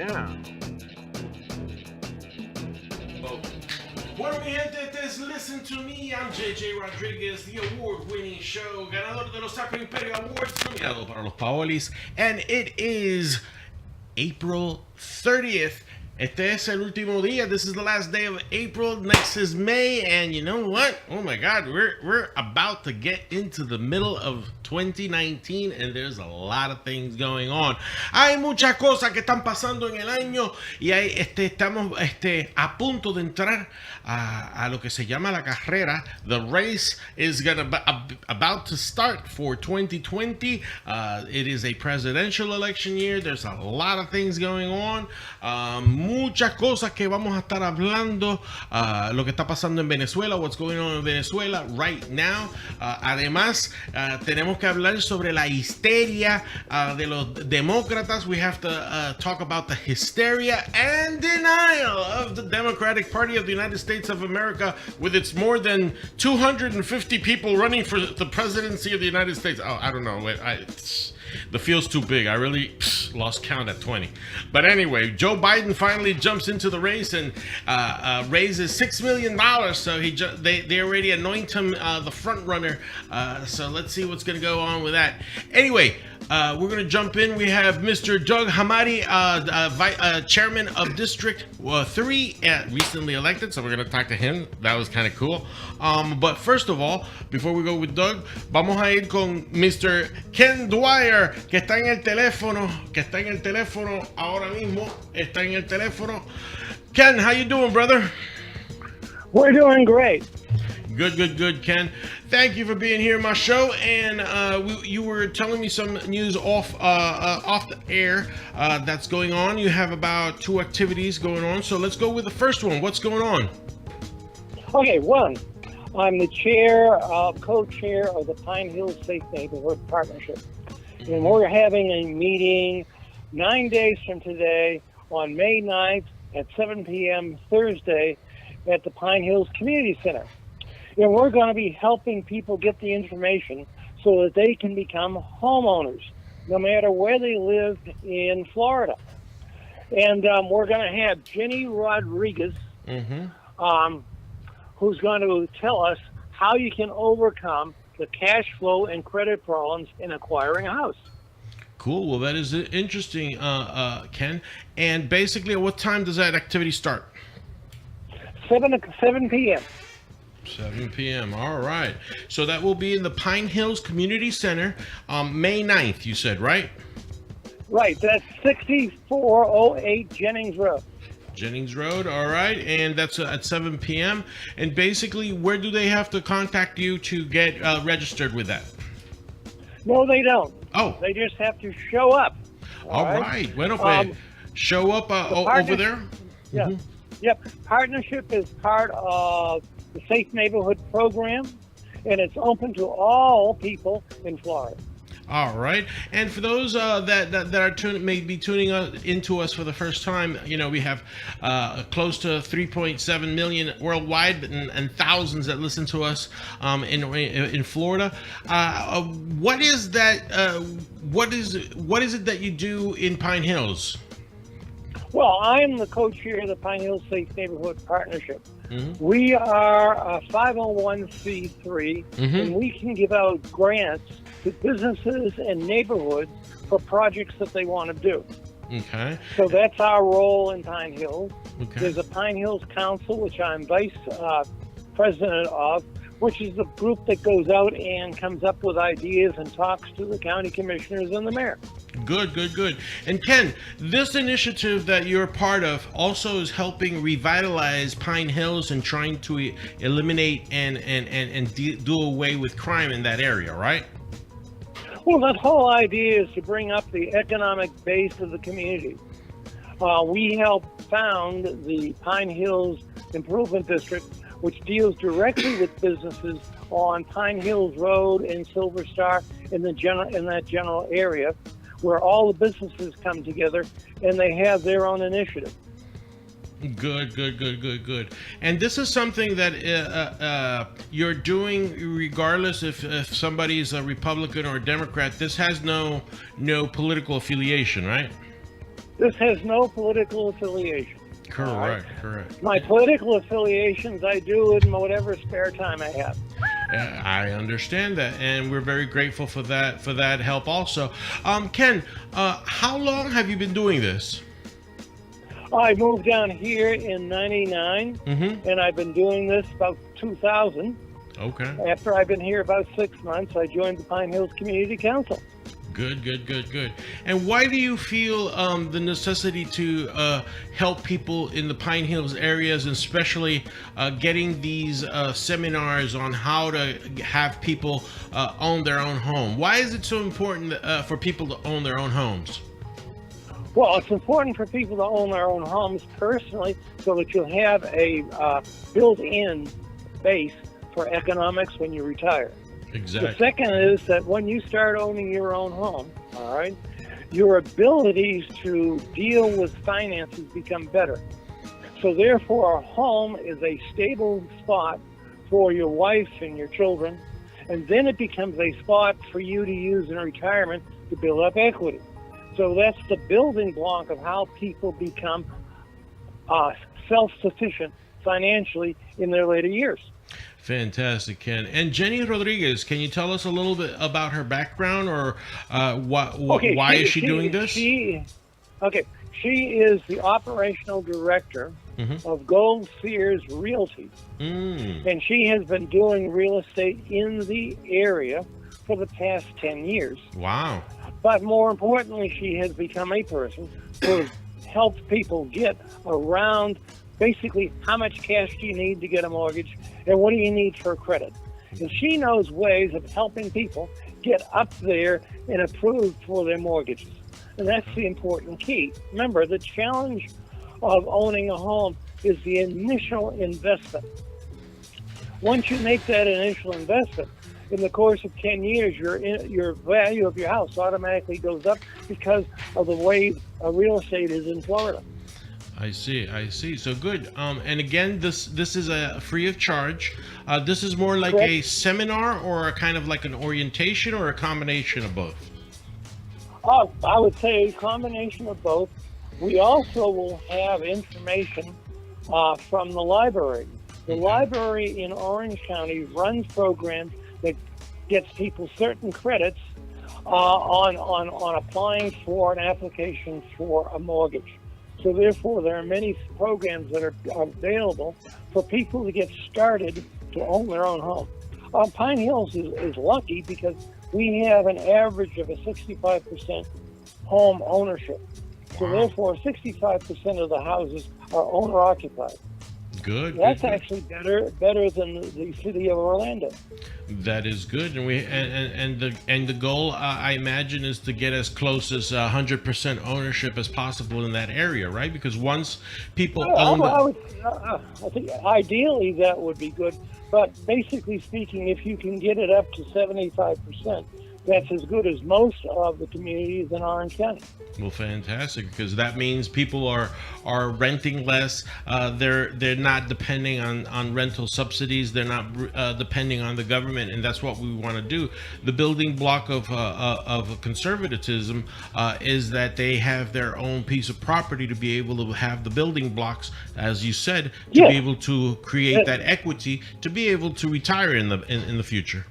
Yeah. Bueno, mi gente, este es Listen to Me. I'm JJ Rodriguez, the award-winning show, ganador de los Sacro Imperio Awards, nominado para los Paolis, and it is April 30th. Este es el último día. This is the last day of April. Next is May, and you know what? Oh my God, we're about to get into the middle of 2019, and there's a lot of things going on. Hay muchas cosas que están pasando en el año y estamos a punto de entrar a lo que se llama la carrera. The race is about to start for 2020. It is a presidential election year. There's a lot of things going on. Muchas cosas que vamos a estar hablando. Lo que está pasando en Venezuela, what's going on in Venezuela right now. Además, tenemos que hablar sobre la histeria de los demócratas. We have to talk about the hysteria and denial of the Democratic Party of the United States of America with its more than 250 people running for the presidency of the United States. Oh, I don't know. The field's too big. I really lost count at 20. But anyway, Joe Biden finally jumps into the race and raises $6 million. So they already anoint him the front runner. So let's see what's going to go on with that. Anyway, we're going to jump in. We have Mr. Doug Hamatie, chairman of District 3, recently elected. So we're going to talk to him. That was kind of cool. But first of all, before we go with Doug, vamos a ir con Mr. Ken Dwyer, que está en el teléfono, ahora mismo, está en el teléfono. Ken, how you doing, brother? We're doing great. Good, Ken. Thank you for being here on my show. And you were telling me some news off the air that's going on. You have about 2 activities going on. So let's go with the first one. What's going on? Okay, one, I'm the co-chair of the Pine Hills Safe Neighborhood Partnership. And we're having a meeting 9 days from today on May 9th at 7 p.m. Thursday at the Pine Hills Community Center. And we're going to be helping people get the information so that they can become homeowners, no matter where they live in Florida. And we're going to have Jenny Rodriguez, who's going to tell us how you can overcome the cash flow and credit problems in acquiring a house. Cool. Well, that is interesting, Ken. And basically, at what time does that activity start? 7 p.m. 7 p.m. All right. So that will be in the Pine Hills Community Center, May 9th, you said, right? Right. That's 6408 Jennings Road. Jennings Road, all right. And that's at 7 p.m. And basically, where do they have to contact you to get registered with that? No, they don't. Oh. They just have to show up. All right. Bueno, pues, show up over there. Yeah. Mm-hmm. Yep. Partnership is part of the Safe Neighborhood Program, and it's open to all people in Florida. All right. And for those that are may be tuning into us for the first time, you know, we have close to 3.7 million worldwide and thousands that listen to us in Florida. What is that? What is it that you do in Pine Hills? Well, I'm the co-chair of the Pine Hills Safe Neighborhood Partnership. Mm-hmm. We are a 501c3, and we can give out grants to businesses and neighborhoods for projects that they want to do. Okay. So that's our role in Pine Hills. Okay. There's a Pine Hills Council, which I'm vice president of, which is the group that goes out and comes up with ideas and talks to the county commissioners and the mayor. Good. And Ken, this initiative that you're part of also is helping revitalize Pine Hills and trying to eliminate and do away with crime in that area, right? Well, that whole idea is to bring up the economic base of the community. We helped found the Pine Hills Improvement District, which deals directly with businesses on Pine Hills Road and Silver Star in that general area, where all the businesses come together and they have their own initiative. Good. And this is something that you're doing regardless if somebody's a Republican or a Democrat. This has no political affiliation, right? This has no political affiliation. Correct, correct. My political affiliations I do in whatever spare time I have. I understand that, and we're very grateful for that help also. Ken, how long have you been doing this? I moved down here in '99, and I've been doing this about 2000. Okay. After I've been here about 6 months, I joined the Pine Hills Community Council. Good, good, good, good. And why do you feel the necessity to help people in the Pine Hills areas, and especially getting these seminars on how to have people own their own home? Why is it so important for people to own their own homes? Well, it's important for people to own their own homes personally so that you'll have a built-in base for economics when you retire. Exactly. The second is that when you start owning your own home, all right, your abilities to deal with finances become better. So therefore, a home is a stable spot for your wife and your children, and then it becomes a spot for you to use in retirement to build up equity. So that's the building block of how people become self-sufficient financially in their later years. Fantastic, Ken. And Jenny Rodriguez, can you tell us a little bit about her background, or why is she doing this? She is the operational director of Gold Sears Realty, and she has been doing real estate in the area for the past 10 years. Wow. But more importantly, she has become a person who helps people get around basically how much cash do you need to get a mortgage and what do you need for credit. And she knows ways of helping people get up there and approved for their mortgages. And that's the important key. Remember, the challenge of owning a home is the initial investment. Once you make that initial investment, in the course of 10 years, your value of your house automatically goes up because of the way real estate is in Florida. I see. So good. And again, this is a free of charge. This is more like a seminar, or a kind of like an orientation, or a combination of both? I would say a combination of both. We also will have information from the library. The library in Orange County runs programs that gets people certain credits on applying for an application for a mortgage. So therefore, there are many programs that are available for people to get started to own their own home. Pine Hills is lucky because we have an average of a 65% home ownership. So therefore, 65% of the houses are owner-occupied. Good. That's actually better than the city of Orlando. That is good, and the goal, I imagine, is to get as close as 100% ownership as possible in that area, right? Because once people own, I think ideally that would be good. But basically speaking, if you can get it up to 75%, that's as good as most of the communities in Orange County. Well, fantastic, because that means people are renting less. They're not depending on rental subsidies. They're not depending on the government, and that's what we want to do. The building block of conservatism is that they have their own piece of property to be able to have the building blocks, as you said, to be able to create that equity to be able to retire in the future.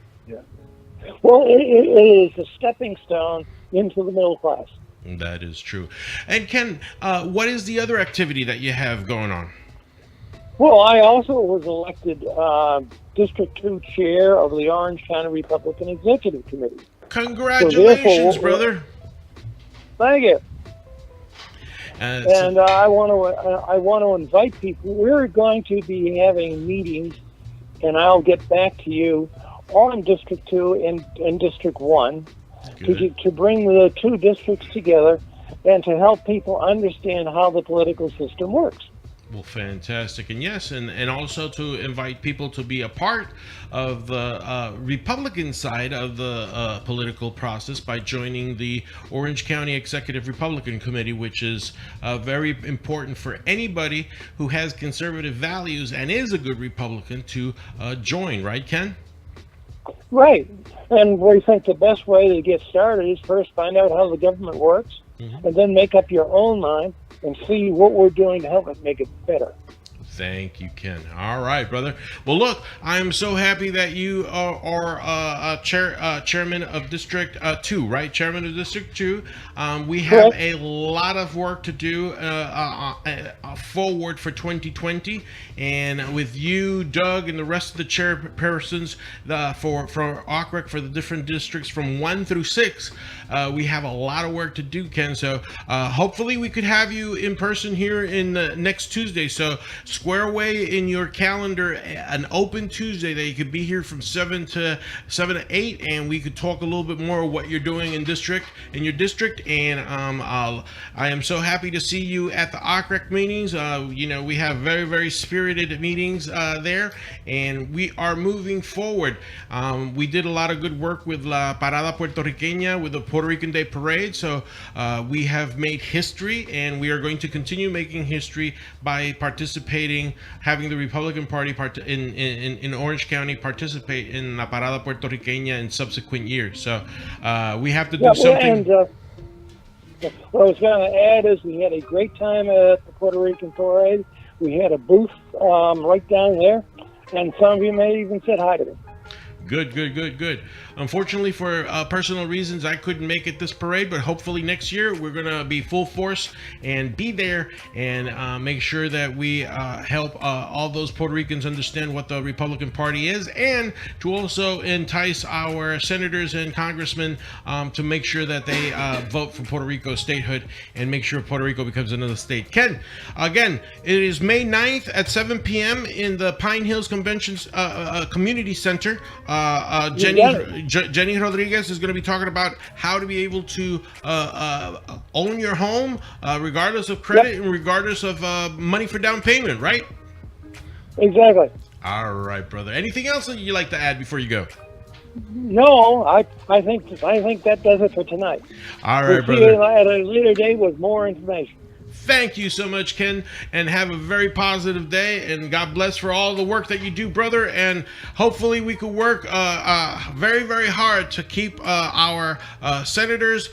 Well, it is a stepping stone into the middle class. That is true. And Ken, what is the other activity that you have going on? Well, I also was elected District 2 Chair of the Orange County Republican Executive Committee. Congratulations, brother. Thank you. And I want to invite people. We're going to be having meetings, and I'll get back to you on District 2 and District 1 to bring the two districts together and to help people understand how the political system works. Well, fantastic. And yes, and also to invite people to be a part of the Republican side of the political process by joining the Orange County Executive Republican Committee, which is very important for anybody who has conservative values and is a good Republican to join, right, Ken? Right. And we think the best way to get started is first find out how the government works, and then make up your own mind and see what we're doing to help it make it better. Thank you, Ken. All right, brother. Well, look, I'm so happy that you are chairman of District 2, right? Chairman of District 2. We have a lot of work to do forward for 2020. And with you, Doug, and the rest of the chairpersons for OCREC for the different districts from 1 through 6, we have a lot of work to do, Ken. So hopefully we could have you in person here in next Tuesday. So square away in your calendar an open Tuesday that you could be here from 7 to 8, and we could talk a little bit more of what you're doing in your district. And I am so happy to see you at the OCREC meetings. We have very, very spirited meetings there, and we are moving forward. We did a lot of good work with La Parada Puertorriqueña, with the Puerto Rican Day Parade. So we have made history, and we are going to continue making history by participating, having the Republican Party in Orange County participate in La Parada Puertorriqueña in subsequent years. So we have to do something. And what I was going to add is we had a great time at the Puerto Rican Parade. We had a booth right down there, and some of you may even said hi to me. Good. Unfortunately, for personal reasons, I couldn't make it this parade, but hopefully next year we're going to be full force and be there and make sure that we help all those Puerto Ricans understand what the Republican Party is, and to also entice our senators and congressmen to make sure that they vote for Puerto Rico statehood and make sure Puerto Rico becomes another state. Ken, again, it is May 9th at 7 p.m. in the Pine Hills Conventions Community Center. Jenny Rodriguez is going to be talking about how to be able to own your home regardless of credit and regardless of money for down payment, right? Exactly. All right, brother. Anything else that you'd like to add before you go? No, I think that does it for tonight. All right, we'll brother. See you at a later date with more information. Thank you so much, Ken, and have a very positive day, and God bless for all the work that you do, brother, and hopefully we could work very, very hard to keep our senators,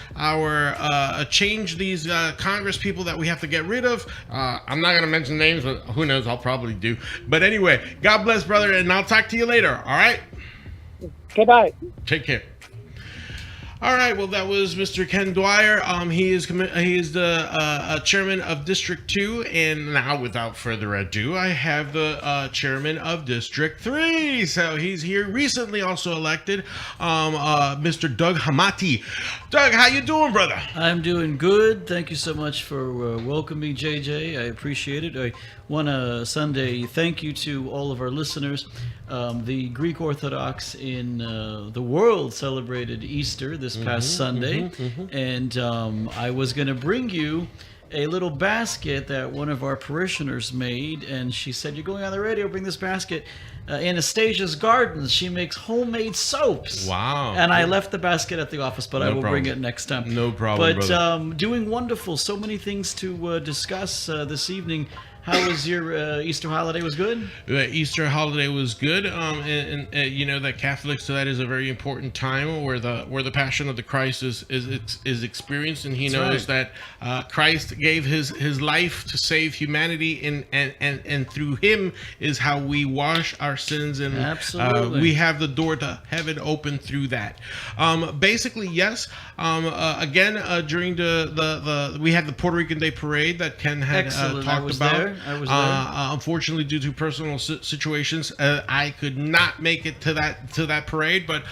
change these Congress people that we have to get rid of. I'm not going to mention names, but who knows, I'll probably do. But anyway, God bless, brother, and I'll talk to you later, all right? Goodbye. Take care. All right, well, that was Mr. Ken Dwyer. He is the chairman of District 2, and now, without further ado, I have the chairman of District 3. So he's here, recently also elected, Mr. Doug Hamatie. Doug, how you doing, brother? I'm doing good. Thank you so much for welcoming me, JJ. I appreciate it. I want to Sunday thank you to all of our listeners. The Greek Orthodox in the world celebrated Easter this past Sunday, and I was going to bring you a little basket that one of our parishioners made, and she said, "You're going on the radio, bring this basket." Anastasia's Gardens, she makes homemade soaps. Wow. And I left the basket at the office, but I will problem. bring it next time. No problem, But brother. doing wonderful. So many things to discuss this evening. How was your Easter holiday? Was good? The Easter holiday was good, and you know that Catholics, so that is a very important time where the Passion of the Christ is experienced, and he knows that Christ gave his life to save humanity, and through him is how we wash our sins, and absolutely we have the door to heaven open through that. Basically, yes. Again, during the we had the Puerto Rican Day Parade that Ken had talked about. I was there. Unfortunately, due to personal situations, I could not make it to that parade, but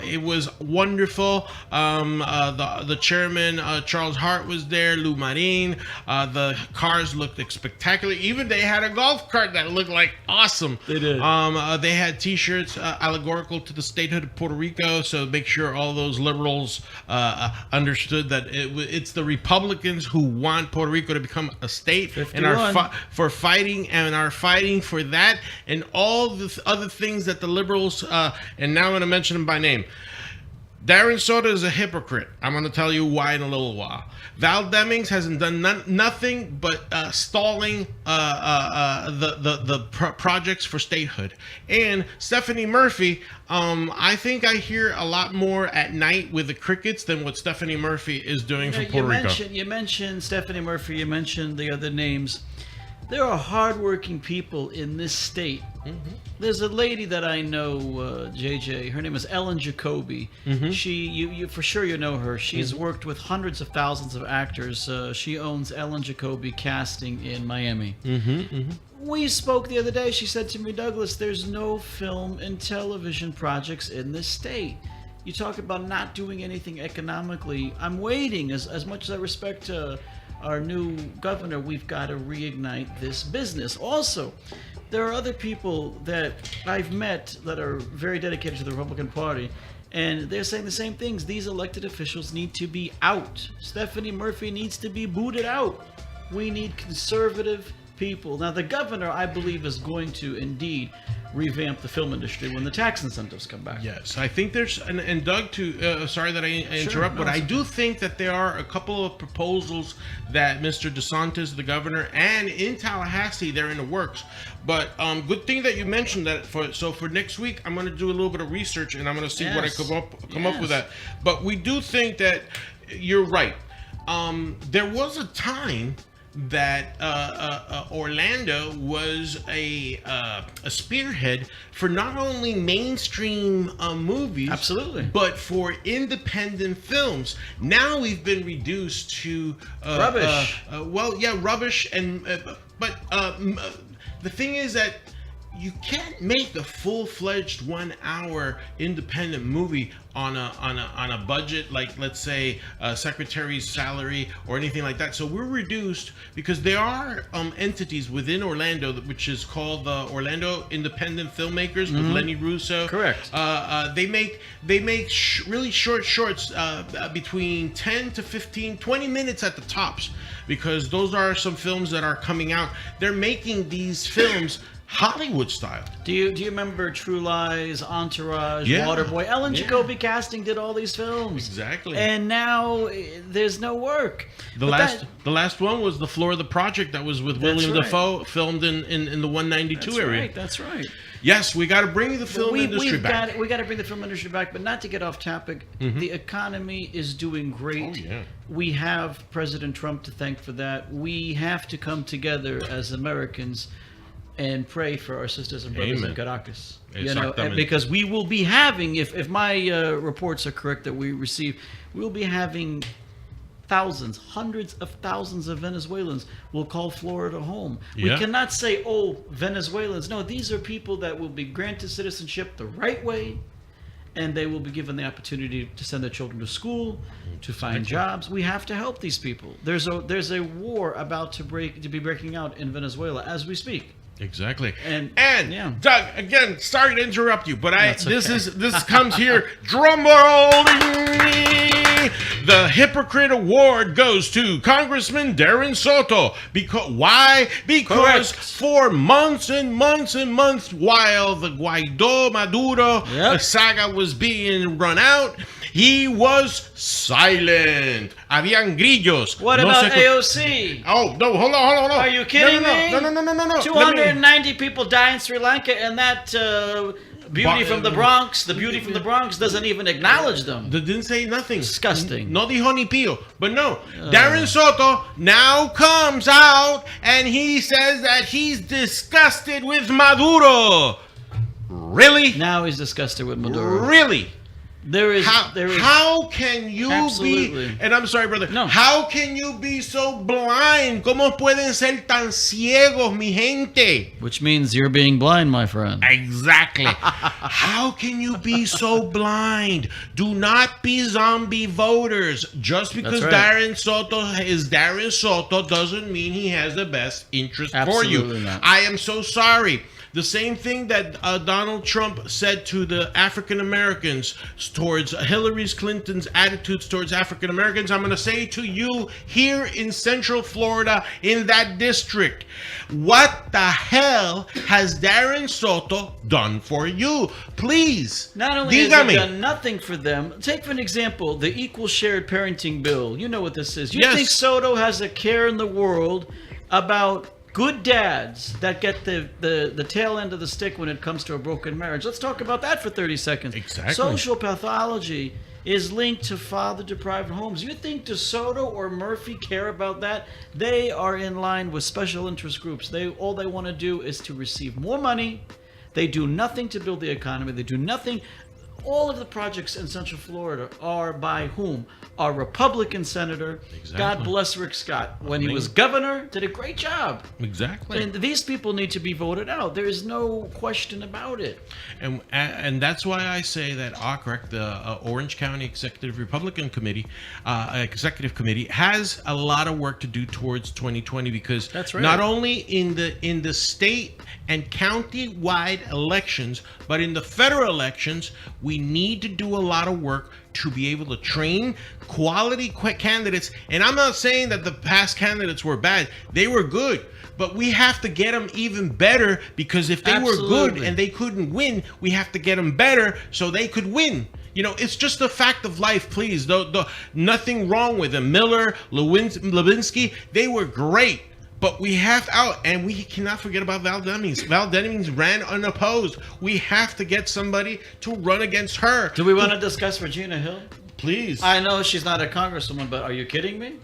it was wonderful. The chairman, Charles Hart, was there. Lou Marin. The cars looked spectacular. Even they had a golf cart that looked like awesome. They did. They had T-shirts allegorical to the statehood of Puerto Rico, so make sure all those liberals understood that it's the Republicans who want Puerto Rico to become a state, 51. and are fighting for that, and all the other things that the liberals, and now I'm going to mention them by name. Darren Soto is a hypocrite. I'm going to tell you why in a little while. Val Demings hasn't done nothing but stalling the projects for statehood. And Stephanie Murphy, I think I hear a lot more at night with the crickets than what Stephanie Murphy is doing for Puerto Rico. You mentioned Stephanie Murphy. You mentioned the other names. There are hardworking people in this state. Mm-hmm. There's a lady that I know, JJ. Her name is Ellen Jacoby. Mm-hmm. You for sure you know her. She's worked with hundreds of thousands of actors. She owns Ellen Jacoby Casting in Miami. Mm-hmm. Mm-hmm. We spoke the other day. She said to me, Douglas, there's no film and television projects in this state. You talk about not doing anything economically. I'm waiting. As much as I respect our new governor, we've got to reignite this business. Also, there are other people that I've met that are very dedicated to the Republican Party, and they're saying the same things. These elected officials need to be out. Stephanie Murphy needs to be booted out. We need conservative people. Now, the governor, I believe, is going to indeed revamp the film industry when the tax incentives come back. Yes, I think there's, and Doug, sorry that I interrupt, but I do think that there are a couple of proposals that Mr. DeSantis, the governor, and in Tallahassee, they're in the works. But good thing that you mentioned that. For next week, I'm going to do a little bit of research, and I'm going to see what I come up with that. But we do think that you're right. There was a time that Orlando was a spearhead for not only mainstream movies, absolutely, but for independent films. Now we've been reduced to rubbish. Rubbish, and but the thing is that you can't make a full-fledged 1 hour independent movie on a budget like, let's say, a secretary's salary or anything like that. So we're reduced because there are entities within Orlando which is called the Orlando Independent Filmmakers with Lenny Russo. Correct. They make really short shorts between 10 to 15, 20 minutes at the tops, because those are some films that are coming out. They're making these films Hollywood style. Do you remember True Lies, Entourage, Waterboy? Ellen Jacoby Casting did all these films. Exactly. And now there's no work. The last one was The Floor of the Project that was with William Dafoe, filmed in the 192 area. That's right. Yes, we got to bring the film industry back. We got to bring the film industry back, but not to get off topic. Mm-hmm. The economy is doing great. Oh, yeah. We have President Trump to thank for that. We have to come together as Americans and pray for our sisters and brothers in Caracas. Because we will be having, if my reports are correct that we receive, we'll be having thousands, hundreds of thousands of Venezuelans will call Florida home. Yeah. We cannot say, oh, Venezuelans. No, these are people that will be granted citizenship the right way, and they will be given the opportunity to send their children to school, to find jobs. We have to help these people. There's a war about to be breaking out in Venezuela as we speak. Exactly. And Doug, again, sorry to interrupt you, but this comes here. Drum roll. The Hypocrite Award goes to Congressman Darren Soto. Why? Because for months and months and months, while the Guaidó Maduro saga was being run out, he was silent. Habían grillos. What about AOC? Oh, no, hold on. Are you kidding me? No. 290 people die in Sri Lanka, and that beauty from the Bronx doesn't even acknowledge them. They didn't say nothing. Disgusting. No dijo ni pío. But no, Darren Soto now comes out and he says that he's disgusted with Maduro. Really? Now he's disgusted with Maduro. Really? How can you absolutely be, and I'm sorry, brother, no. How can you be so blind? ¿Cómo pueden ser tan ciegos, mi gente? Which means you're being blind, my friend. Exactly. How can you be so blind? Do not be zombie voters. Just because Darren Soto is Darren Soto doesn't mean he has the best interest for you. Not. I am so sorry. The same thing that Donald Trump said to the African Americans, towards Hillary Clinton's attitudes towards African Americans, I'm going to say to you here in Central Florida, in that district, what the hell has Darren Soto done for you? Please, not only has dígame. he done nothing for them, take for an example the equal shared parenting bill. You know what this is. You Yes. think Soto has a care in the world about good dads that get the tail end of the stick when it comes to a broken marriage? Let's talk about that for 30 seconds. Exactly. Social pathology is linked to father-deprived homes. You think DeSoto or Murphy care about that? They are in line with special interest groups. All they want to do is to receive more money. They do nothing to build the economy. They do nothing. All of the projects in Central Florida are by whom? Our Republican senator. Exactly. God bless Rick Scott. When he was governor, did a great job. Exactly. And these people need to be voted out. There is no question about it. And that's why I say that OCREC, the Orange County Executive Republican Committee, Executive Committee, has a lot of work to do towards 2020, because That's right. not only in the state and county-wide elections, but in the federal elections, we need to do a lot of work to be able to train quality candidates. And I'm not saying that the past candidates were bad. They were good. But we have to get them even better, because if they were good Absolutely. and they couldn't win, we have to get them better so they could win. You know, it's just a fact of life, please. Nothing wrong with them. Miller, Lewinsky, they were great. But we have and we cannot forget about Val Demings. Val Demings ran unopposed. We have to get somebody to run against her. Do we want to discuss Regina Hill? Please. I know she's not a congresswoman, but are you kidding me?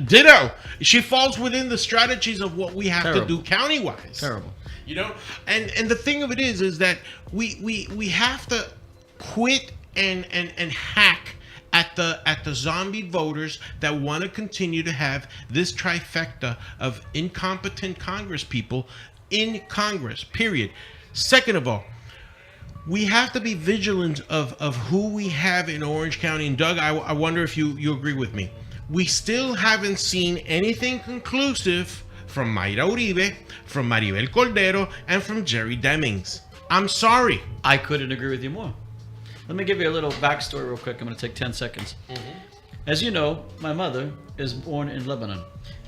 Ditto. She falls within the strategies of what we have Terrible. to do county-wise. Terrible. You know, and the thing of it is that we have to quit and hack at the zombie voters that want to continue to have this trifecta of incompetent Congress people in Congress, period. Second of all, we have to be vigilant of who we have in Orange County. And Doug, I wonder if you agree with me. We still haven't seen anything conclusive from Mayra Uribe, from Maribel Cordero, and from Jerry Demings. I'm sorry. I couldn't agree with you more. Let me give you a little backstory real quick. I'm going to take 10 seconds. As you know, my mother is born in Lebanon.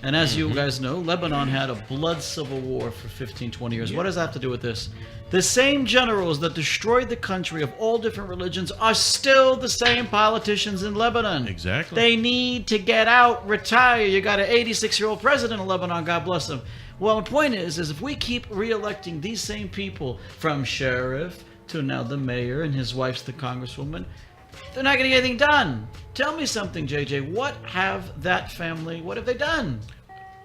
And as you guys know, Lebanon had a blood civil war for 15, 20 years. What does that have to do with this? The same generals that destroyed the country of all different religions are still the same politicians in Lebanon. Exactly. They need to get out, retire. You got an 86-year-old president of Lebanon, God bless him. Well, the point is if we keep re-electing these same people, from sheriff to now the mayor and his wife's the congresswoman, they're not going to get anything done. Tell me something, JJ. What have they done?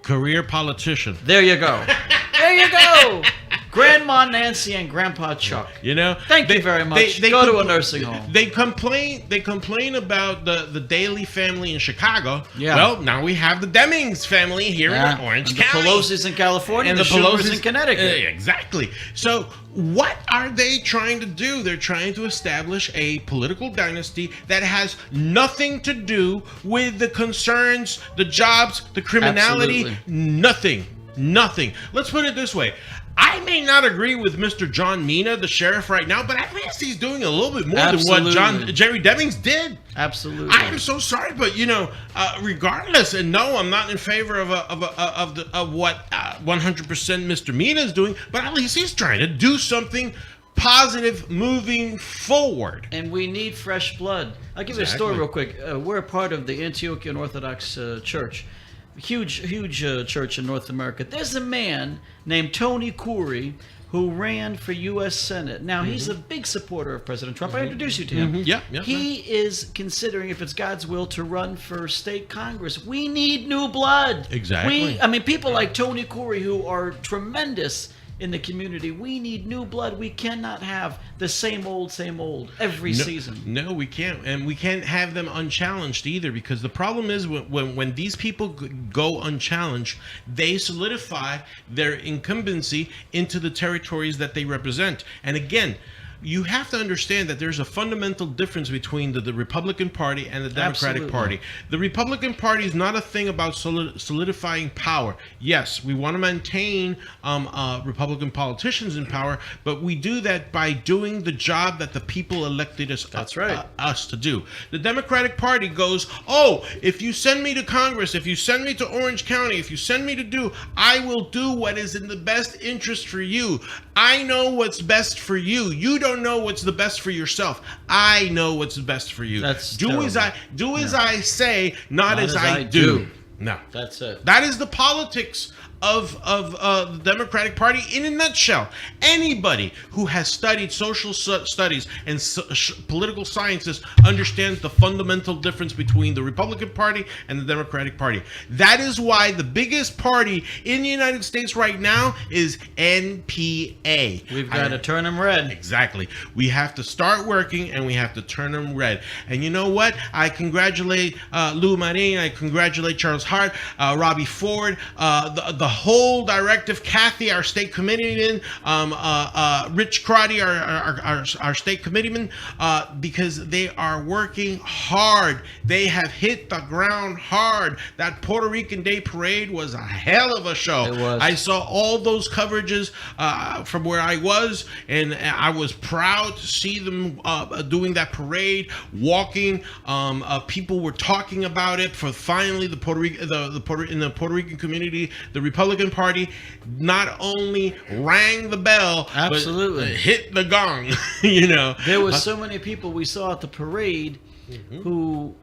Career politician. There you go. There you go. Grandma Nancy and Grandpa Chuck. You know, Thank you very much. Go to a nursing home. They complain about the Daly family in Chicago. Yeah. Well, now we have the Demings family here in Orange and County. The Pelosi's in California and the Pelosi's in Connecticut. Exactly. So what are they trying to do? They're trying to establish a political dynasty that has nothing to do with the concerns, the jobs, the criminality. Absolutely. Nothing. Let's put it this way. I may not agree with Mr. John Mina, the sheriff, right now, but at least he's doing a little bit more than what Jerry Demings did. Absolutely. I am so sorry, but regardless, and no, I'm not in favor of what 100% Mr. Mina is doing, but at least he's trying to do something positive moving forward. And we need fresh blood. I'll give you a story real quick. We're a part of the Antiochian Orthodox Church. Huge church in North America. There's a man named Tony Khoury who ran for U.S. Senate. Now, he's a big supporter of President Trump. I introduced you to him. He is considering, if it's God's will, to run for state Congress. We need new blood. Exactly. People like Tony Khoury, who are tremendous in the community. We need new blood. We cannot have the same old every season. No, we can't. And we can't have them unchallenged either, because the problem is when these people go unchallenged, they solidify their incumbency into the territories that they represent. And again, you have to understand that there's a fundamental difference between the Republican Party and the Democratic Absolutely. Party. The Republican Party is not a thing about solidifying power. Yes, we want to maintain Republican politicians in power, but we do that by doing the job that the people elected us. That's right. Us to do. The Democratic Party goes, oh, if you send me to Congress, if you send me to Orange County, if you send me to do, I will do what is in the best interest for you. I know what's best for you. You don't know what's the best for yourself. I know what's the best for you. That's do terrible. as I say, not as I do. No. That's it. That is the politics of the Democratic Party in a nutshell. Anybody who has studied social studies and political sciences understands the fundamental difference between the Republican Party and the Democratic Party. That is why the biggest party in the United States right now is NPA. We've got to turn them red. Exactly. We have to start working and we have to turn them red. And you know what? I congratulate Lou Marin. I congratulate Charles Hart, Robbie Ford, the whole directive, Kathy, our state committeeman, Rich Crotty, our state committeeman, because they are working hard. They have hit the ground hard. That Puerto Rican Day Parade was a hell of a show. It was. I saw all those coverages from where I was, and I was proud to see them doing that parade, walking. People were talking about it. For finally, in the Puerto Rican community, the Republican Party not only rang the bell, Absolutely. but hit the gong. You know, There were so many people we saw at the parade who,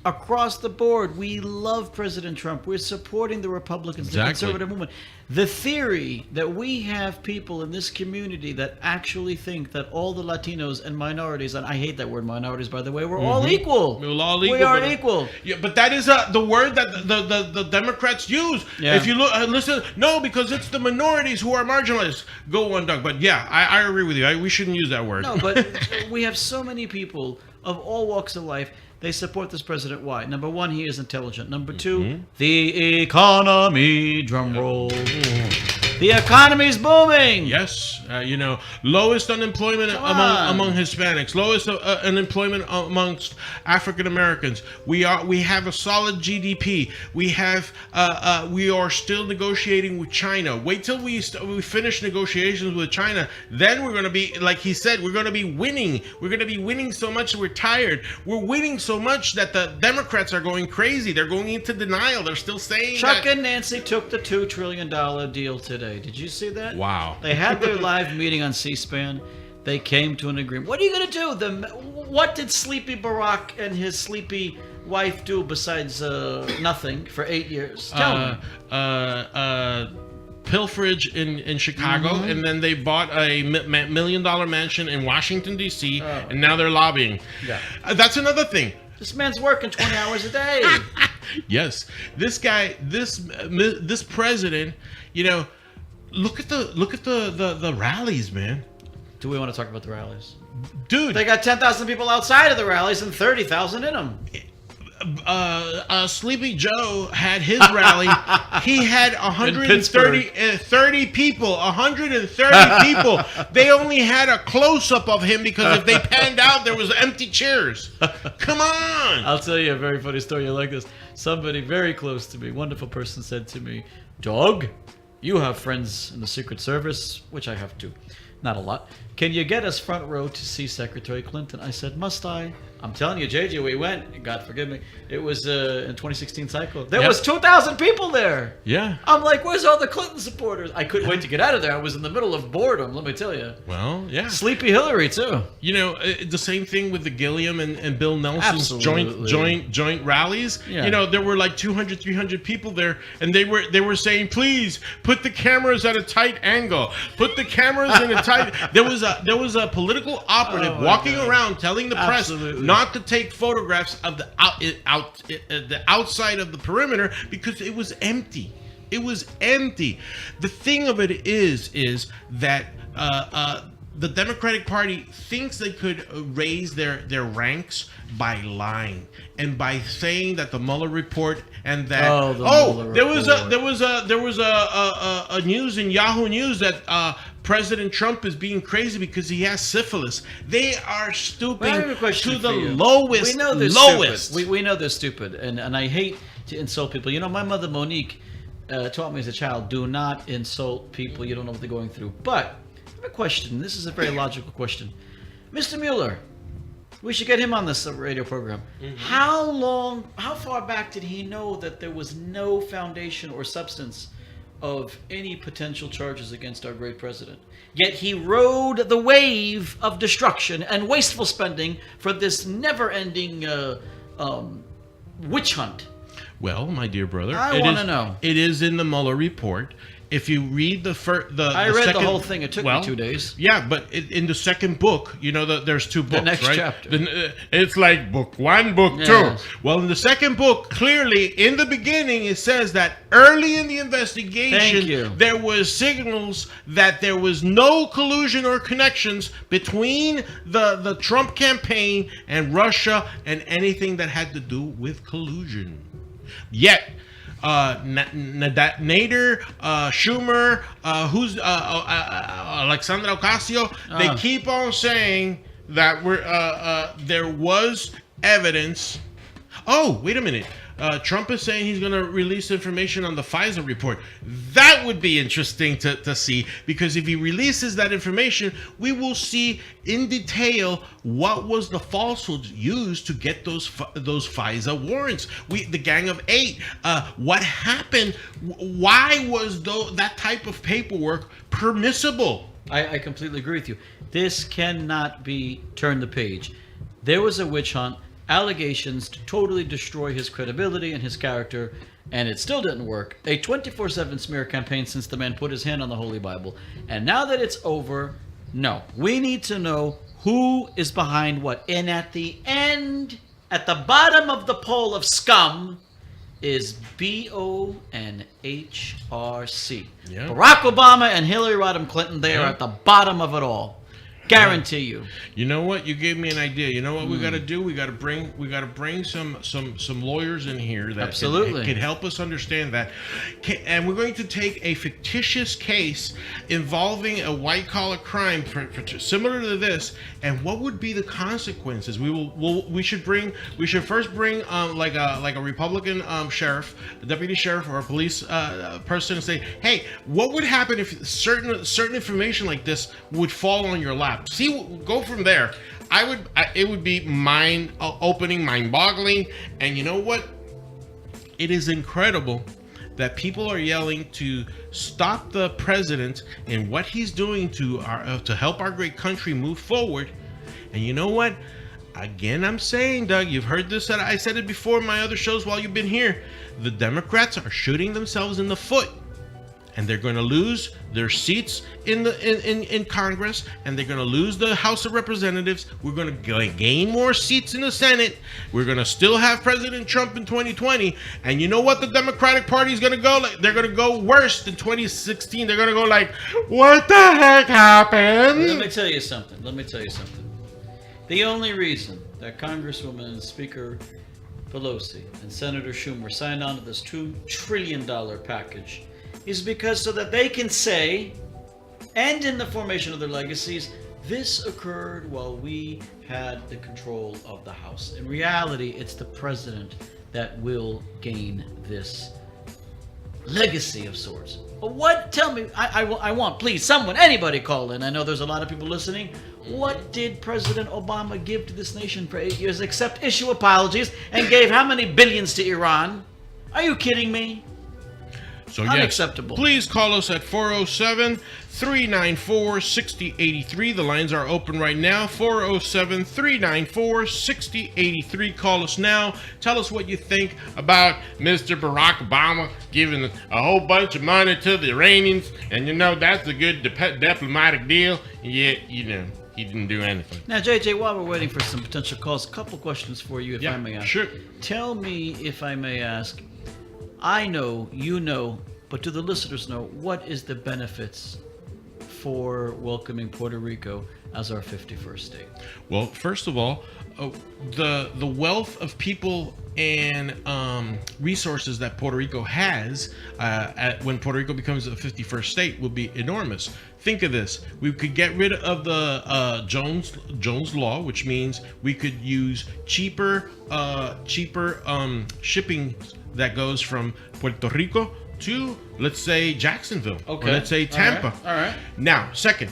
across the board, we love President Trump. We're supporting the Republicans, the Exactly. conservative movement. The theory that we have people in this community that actually think that all the Latinos and minorities, and I hate that word minorities, by the way, we're all equal. We're all equal, We are but- equal. Yeah, but that is the word that the Democrats use. Yeah. If you look, listen, no, because it's the minorities who are marginalized. Go on, Doug. But yeah, I agree with you. We shouldn't use that word. No, but we have so many people of all walks of life. They support this president. Why? Number one, he is intelligent. Number two, the economy. Drum roll. The economy's booming. Yes, lowest unemployment Come on. among Hispanics, lowest unemployment amongst African Americans. We have a solid GDP. We are still negotiating with China. Wait till we finish negotiations with China. Then we're going to be, like he said, we're going to be winning. We're going to be winning so much we're tired. We're winning so much that the Democrats are going crazy. They're going into denial. They're still saying Chuck that. and Nancy took the $2 trillion deal today. Did you see that? Wow. They had their live meeting on C-SPAN. They came to an agreement. What are you going to do? What did Sleepy Barack and his sleepy wife do besides nothing for 8 years? Tell me. Pilferage in Chicago, and then they bought a $1 million mansion in Washington, D.C., and now they're lobbying. Yeah. That's another thing. This man's working 20 hours a day. Yes. This guy, this president, look at the rallies, man. Do we want to talk about the rallies? Dude, They got 10,000 people outside of the rallies and 30,000 in them. Sleepy Joe had his rally. He had 30 people. 130 people. They only had a close-up of him because if they panned out, there was empty chairs. Come on. I'll tell you a very funny story. You like this? Somebody very close to me, wonderful person, said to me, "Doug, you have friends in the Secret Service, which I have too. Not a lot. Can you get us front row to see Secretary Clinton?" I said, "Must I?" I'm telling you, JJ, we went. God forgive me. It was in 2016 cycle. There Yep. was 2,000 people there. Yeah. I'm like, where's all the Clinton supporters? I couldn't wait to get out of there. I was in the middle of boredom, let me tell you. Well, yeah. Sleepy Hillary, too. The same thing with the Gilliam and Bill Nelson's Absolutely. joint rallies. Yeah. There were like 200, 300 people there, and they were saying, please put the cameras at a tight angle. Put the cameras in a tight. There was a political operative Oh, my walking God. around telling the press Absolutely. not to take photographs of the outside of the perimeter because it was empty. It was empty. The thing of it is that the Democratic Party thinks they could raise their ranks by lying and by saying that the Mueller report and that Mueller there was report. a news in Yahoo News that President Trump is being crazy because he has syphilis. They are stooping Well, I have a question to for the you. lowest. We know they're lowest. stupid. We know they're stupid, and I hate to insult people. You know, my mother Monique taught me as a child: do not insult people. You don't know what they're going through. But I have a question. This is a very logical question, Mr. Mueller. We should get him on this radio program. How far back did he know that there was no foundation or substance of any potential charges against our great president? Yet he rode the wave of destruction and wasteful spending for this never-ending witch hunt. Well, my dear brother, I want to know. It is in the Mueller report. If you read I read the whole thing. It took me 2 days. Yeah, but in the second book, you know that there's 2 books, next right? chapter. It's like book 1, book 2. Yes. Well, in the second book, clearly in the beginning, it says that early in the investigation, Thank you. there was signals that there was no collusion or connections between the Trump campaign and Russia and anything that had to do with collusion. Yet, Nader, Schumer, Alexandra Ocasio, they keep on saying that there was evidence. Oh, wait a minute. Trump is saying he's going to release information on the FISA report. That would be interesting to see, because if he releases that information, we will see in detail what was the falsehoods used to get those FISA warrants. The Gang of 8. What happened? Why was that type of paperwork permissible? I completely agree with you. This cannot be turn the page. There was a witch hunt. Allegations to totally destroy his credibility and his character, and it still didn't work. A 24/7 smear campaign since the man put his hand on the Holy Bible. And now that it's over, no. We need to know who is behind what. And at the end, at the bottom of the pole of scum, is BO and HRC. Yeah. Barack Obama and Hillary Rodham Clinton, they are Yeah. at the bottom of it all. Guarantee you. You know what? You gave me an idea. You know what we got to do? We got to bring some lawyers in here that Absolutely can help us understand that. And we're going to take a fictitious case involving a white collar crime for similar to this, and what would be the consequences? We should first bring like a Republican sheriff, a deputy sheriff, or a police person, and say, hey, what would happen if certain information like this would fall on your lap? See, go from there. It would be mind-opening, mind-boggling, and you know what? It is incredible that people are yelling to stop the president and what he's doing to help our great country move forward. And you know what? Again, I'm saying, Doug, you've heard this. I said it before in my other shows while you've been here. The Democrats are shooting themselves in the foot. And they're going to lose their seats in Congress, and they're going to lose the House of Representatives. We're going to gain more seats in the Senate. We're going to still have President Trump in 2020. And you know what the Democratic Party is going to go like? They're going to go worse than 2016. They're going to go like, what the heck happened? Let me tell you something. The only reason that Congresswoman and Speaker Pelosi and Senator Schumer signed on to this $2 trillion package is because so that they can say, and in the formation of their legacies, this occurred while we had the control of the House. In reality, it's the president that will gain this legacy of sorts. But what? Tell me, I want, please, someone, anybody call in. I know there's a lot of people listening. What did President Obama give to this nation for 8 years except issue apologies, and gave how many billions to Iran? Are you kidding me? So unacceptable. Yes, please call us at 407-394-6083. The lines are open right now. 407-394-6083. Call us now. Tell us what you think about Mr. Barack Obama giving a whole bunch of money to the Iranians. And you know, that's a good diplomatic deal. Yet, you know, he didn't do anything. Now, JJ, while we're waiting for some potential calls, a couple questions for you, if I may ask. Sure. Tell me, if I may ask, I know, you know, but do the listeners know, what is the benefits for welcoming Puerto Rico as our 51st state? Well, first of all, the wealth of people and resources that Puerto Rico has when Puerto Rico becomes a 51st state will be enormous. Think of this: we could get rid of the Jones Law, which means we could use cheaper shipping that goes from Puerto Rico to, let's say, Jacksonville, or let's say Tampa. All right. Now, second,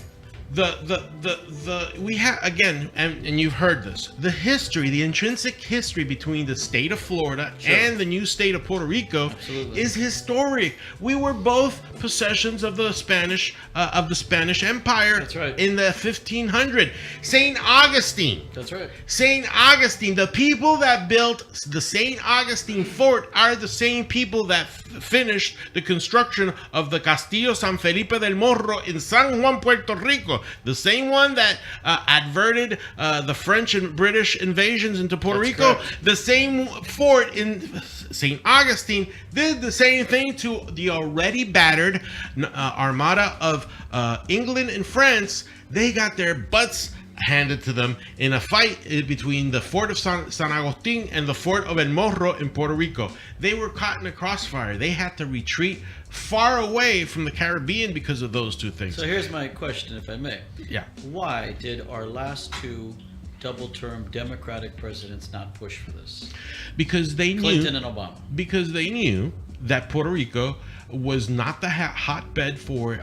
we have, again, and you've heard this, the intrinsic history between the state of Florida and the new state of Puerto Rico is historic. We were both possessions of the Spanish Empire. That's right. In the 1500. St. Augustine. That's right. St. Augustine, the people that built the St. Augustine fort are the same people that finished the construction of the Castillo San Felipe del Morro in San Juan, Puerto Rico. The same one that adverted the French and British invasions into Puerto Rico. Correct. The same fort in St. Augustine did the same thing to the already battered armada of England and France. They got their butts handed to them in a fight between the fort of San Agustin and the fort of El Morro in Puerto Rico. They were caught in a crossfire. They had to retreat far away from the Caribbean because of those two things. So here's my question, if I may. Yeah. Why did our last two double-term Democratic presidents not push for this? Because they knew Clinton and Obama. Because they knew that Puerto Rico was not the hotbed for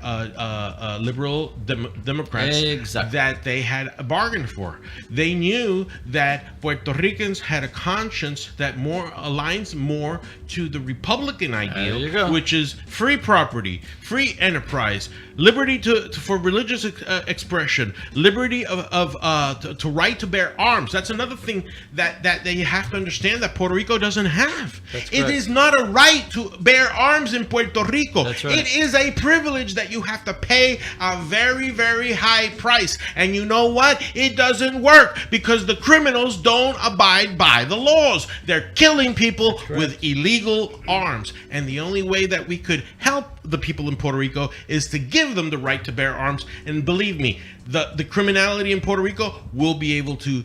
liberal Democrats that they had bargained for. They knew that Puerto Ricans had a conscience that aligns more to the Republican ideal, which is free property, free enterprise, liberty for religious expression, liberty to right to bear arms. That's another thing that they have to understand that Puerto Rico doesn't have. It is not a right to bear arms in Puerto Rico. That's right. It is a privilege that you have to pay a very, very high price. And you know what? It doesn't work because the criminals don't abide by the laws. They're killing people with illegal arms. And the only way that we could help the people in Puerto Rico is to give them the right to bear arms. And believe me, the criminality in Puerto Rico will be able to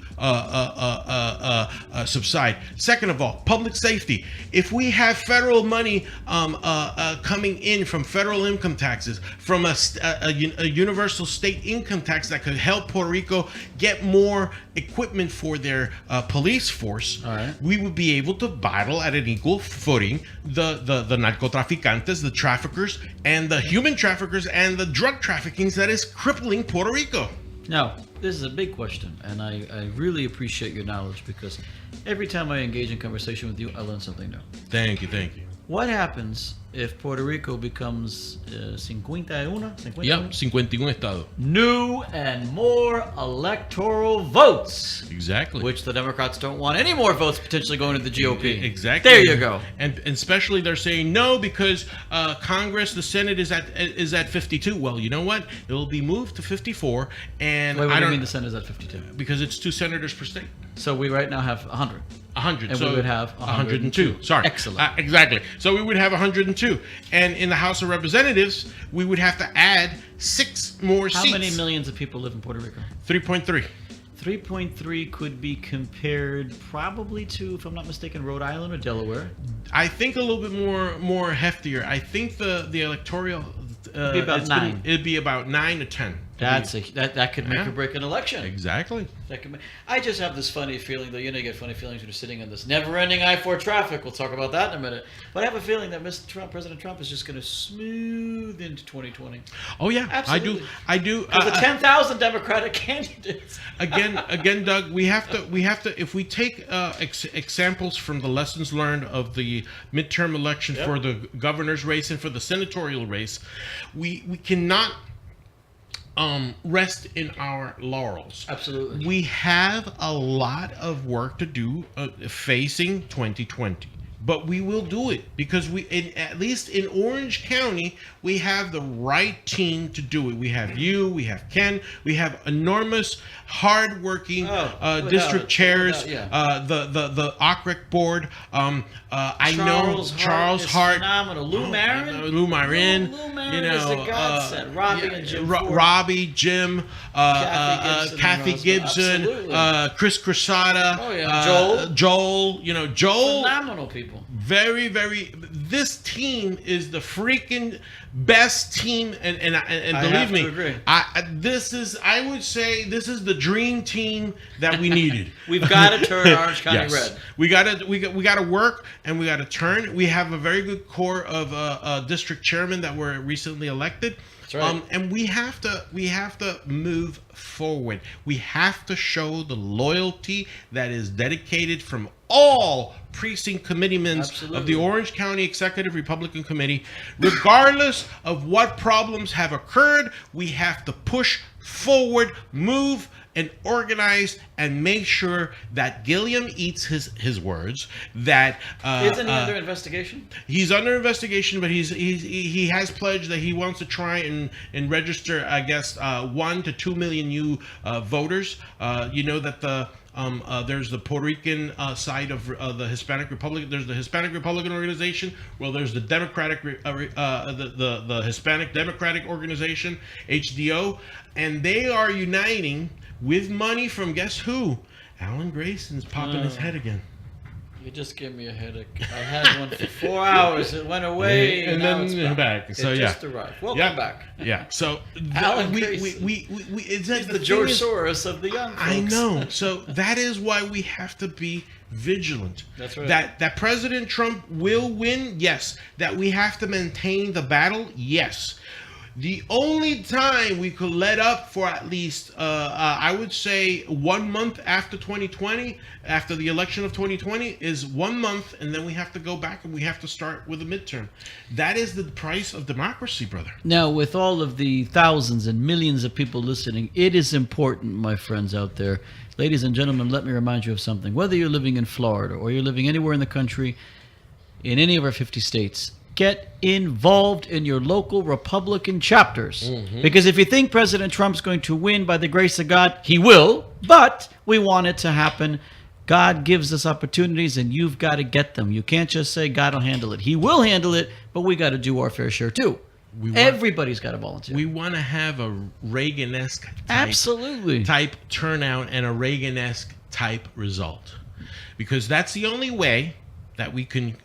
subside. Second of all, public safety. If we have federal money coming in from federal income taxes, from a universal state income tax that could help Puerto Rico get more equipment for their police force, we would be able to battle at an equal footing the narcotraficantes, the traffickers, and the human traffickers and the drug trafficking that is crippling Puerto Rico. Now, this is a big question, and I really appreciate your knowledge because every time I engage in conversation with you, I learn something new. Thank you. What happens if Puerto Rico becomes 51? Yep, 51 estados. New and more electoral votes. Exactly. Which the Democrats don't want any more votes potentially going to the GOP. Exactly. There you go. And especially they're saying no because Congress, the Senate is at 52. Well, you know what? It'll be moved to 54. And Wait, what do you mean the Senate is at 52? Because it's 2 senators per state. So we right now have 100. 100. And so we would have 102. Sorry. Excellent. Exactly. So we would have 102. And in the House of Representatives, we would have to add 6 more seats. How many millions of people live in Puerto Rico? 3.3. 3.3 could be compared probably to, if I'm not mistaken, Rhode Island or Delaware. I think a little bit more heftier. I think the electoral it'd be about 9. It'd be about 9 to 10. That could make or break an election. Exactly. I just have this funny feeling, though. You know, you get funny feelings when you're sitting in this never-ending I-4 traffic. We'll talk about that in a minute. But I have a feeling that President Trump is just going to smooth into 2020. Oh yeah, absolutely. I do. The 10,000 Democratic candidates. again, Doug, we have to. If we take examples from the lessons learned of the midterm election for the governor's race and for the senatorial race, we cannot rest in our laurels. Absolutely. We have a lot of work to do facing 2020. but we will do it because at least in Orange County, we have the right team to do it. We have you, we have Ken, we have enormous, hardworking district chairs, the OCREC board. I know Charles Hart, phenomenal. Lou Marin, Lou Marin, is the godsend. Robbie and Jim, Robbie, Jim, Kathy Gibson, Chris Cressada, Joel. Joel. Phenomenal people. Very, very. This team is the freaking best team, and believe me, I would say this is the dream team that we needed. We've got to turn Orange County red. We got to work, and we got to turn. We have a very good core of district chairmen that were recently elected. That's right. And we have to move forward. We have to show the loyalty that is dedicated from all precinct committeemen of the Orange County Executive Republican Committee. Regardless of what problems have occurred, we have to push forward, move, and organize, and make sure that Gilliam eats his words. That isn't he under investigation? He's under investigation, but he has pledged that he wants to try and register, I guess, 1 to 2 million new voters. You know that there's the Puerto Rican side of the Hispanic Republic. There's the Hispanic Republican Organization. Well, there's the Democratic, the Hispanic Democratic Organization, HDO, and they are uniting with money from guess who? Alan Grayson's popping his head again. You just gave me a headache. I had one for 4 hours. It went away, and now it's back. So it just arrived. Welcome back. Yeah. So Alan Grayson. He's the George Soros of the young folks. I know. So that is why we have to be vigilant. That's right. That President Trump will win. Yes. That we have to maintain the battle. Yes. The only time we could let up for at least, I would say 1 month after 2020, after the election of 2020, is 1 month, and then we have to go back and we have to start with a midterm. That is the price of democracy, brother. Now, with all of the thousands and millions of people listening, it is important, my friends out there. Ladies and gentlemen, let me remind you of something. Whether you're living in Florida or you're living anywhere in the country, in any of our 50 states, get involved in your local Republican chapters. Because if you think President Trump's going to win by the grace of God, he will, but we want it to happen. God gives us opportunities, and you've got to get them. You can't just say God will handle it. He will handle it, but we got to do our fair share too. Everybody's got to volunteer. We want to have a Reagan-esque type turnout and a Reagan-esque type result. Because that's the only way that we can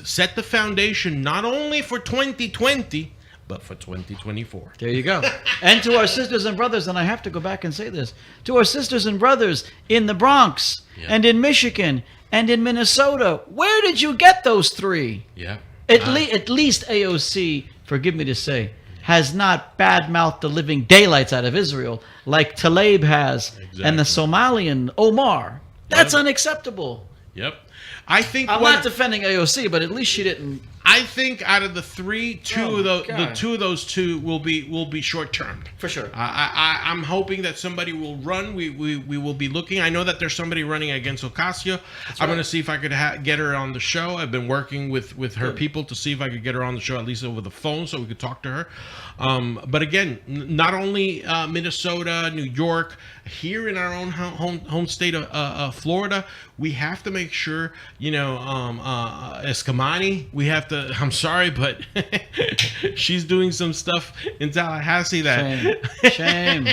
set the foundation not only for 2020, but for 2024. There you go. And to our sisters and brothers, and I have to go back and say this, to our sisters and brothers in the Bronx and in Michigan and in Minnesota, where did you get those three? Yeah. At least AOC, forgive me to say, has not badmouthed the living daylights out of Israel like Tlaib has and the Somalian Omar. That's unacceptable. Yep. I think I'm not defending AOC, but at least she didn't. I think out of the three, two of those two will be short term for sure. I'm hoping that somebody will run. We will be looking. I know that there's somebody running against Ocasio. I'm going to see if I could get her on the show. I've been working with her people to see if I could get her on the show, at least over the phone, so we could talk to her. But again, not only Minnesota, New York, here in our own home state of Florida, we have to make sure, Escamani, we have to, I'm sorry, but she's doing some stuff in Tallahassee that... Shame.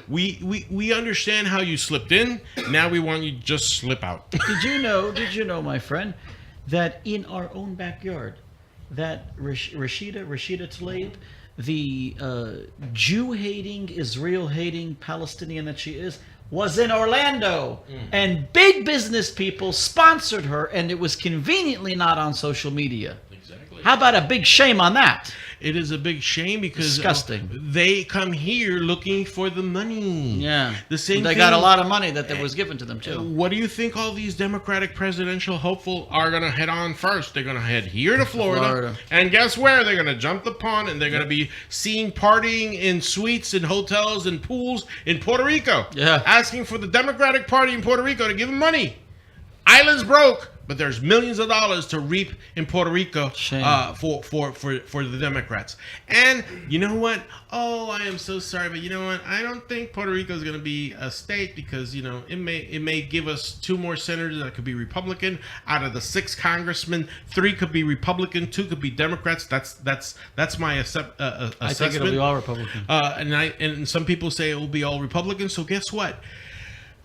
We understand how you slipped in. Now we want you to just slip out. Did you know, my friend, that in our own backyard, that Rashida Tlaib, the Jew-hating, Israel-hating Palestinian that she is, was in Orlando, and big business people sponsored her, and it was conveniently not on social media. Exactly. How about a big shame on that? It is a big shame because disgusting. They come here looking for the money. Yeah. The same they thing, got a lot of money that was given to them too. What do you think all these Democratic presidential hopeful are going to head on first? They're going to head here to Florida. And guess where? They're going to jump the pond and they're going to be seen partying in suites and hotels and pools in Puerto Rico. Yeah. Asking for the Democratic Party in Puerto Rico to give them money. island's broke, but there's millions of dollars to reap in Puerto Rico Shame. for the Democrats. And you know what? Oh, I am so sorry, but you know what? I don't think Puerto Rico is going to be a state because it may give us 2 more senators that could be Republican. Out of the 6 congressmen, 3 could be Republican, 2 could be Democrats. That's my assessment. I think it'll be all Republican. And some people say it will be all Republican. So guess what?